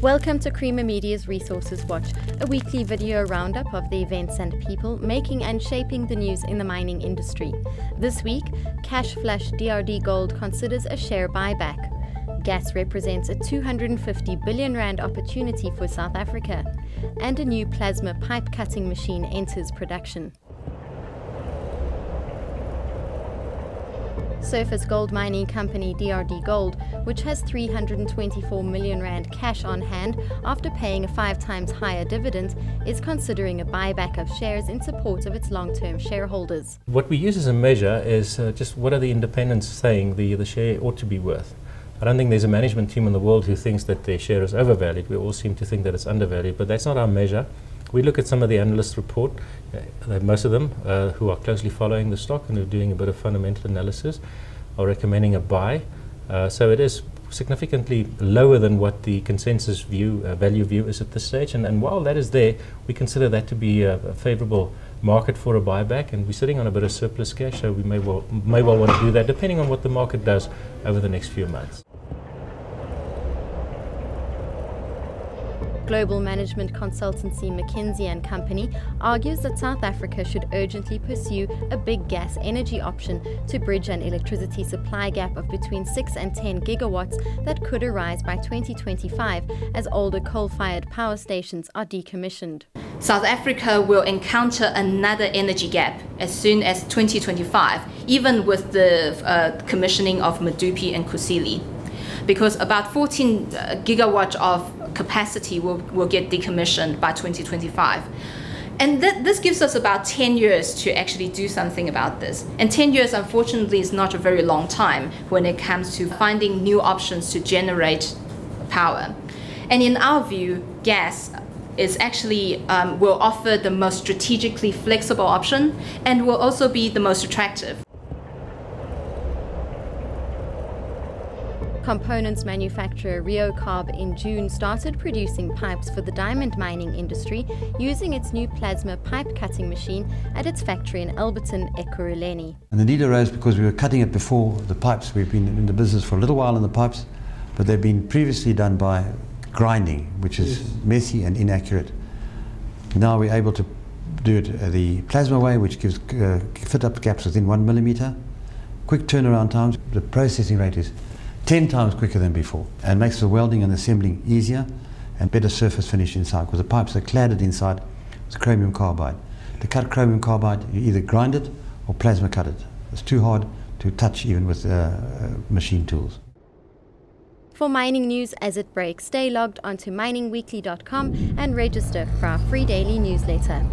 Welcome to Creamer Media's Resources Watch, a weekly video roundup of the events and people making and shaping the news in the mining industry. This week, cash flush DRDGold considers a share buyback. Gas represents a 250 billion rand opportunity for South Africa, and a new plasma pipe cutting machine enters production. Surface gold mining company DRDGold, which has 324 million rand cash on hand after paying a 5 times higher dividend, is considering a buyback of shares in support of its long-term shareholders. What we use as a measure is just what are the independents saying the share ought to be worth. I don't think there's a management team in the world who thinks that their share is overvalued. We all seem to think that it's undervalued, but that's not our measure. We look at some of the analyst report, most of them who are closely following the stock and who are doing a bit of fundamental analysis are recommending a buy. So it is significantly lower than what the consensus value view is at this stage. And while that is there, we consider that to be a favorable market for a buyback, and we're sitting on a bit of surplus cash, so we may well want to do that depending on what the market does over the next few months. Global management consultancy McKinsey & Company argues that South Africa should urgently pursue a big gas energy option to bridge an electricity supply gap of between 6 and 10 gigawatts that could arise by 2025 as older coal-fired power stations are decommissioned. South Africa will encounter another energy gap as soon as 2025, even with the commissioning of Medupi and Kusile, because about 14 gigawatt of capacity will get decommissioned by 2025. And this gives us about 10 years to actually do something about this. And 10 years, unfortunately, is not a very long time when it comes to finding new options to generate power. And in our view, gas is actually will offer the most strategically flexible option and will also be the most attractive. Components manufacturer Rio-Carb in June started producing pipes for the diamond mining industry using its new plasma pipe cutting machine at its factory in Alberton, Ekurhuleni. And the need arose because we were cutting it before the pipes. We've been in the business for a little while in the pipes, but they've been previously done by grinding, which is messy and inaccurate. Now we're able to do it the plasma way, which gives fit up gaps within 1 millimeter, quick turnaround times. The processing rate is 10 times quicker than before, and makes the welding and assembling easier and better surface finish inside, because the pipes are cladded inside with chromium carbide. To cut chromium carbide, you either grind it or plasma cut it. It's too hard to touch even with machine tools. For mining news as it breaks, stay logged onto miningweekly.com and register for our free daily newsletter.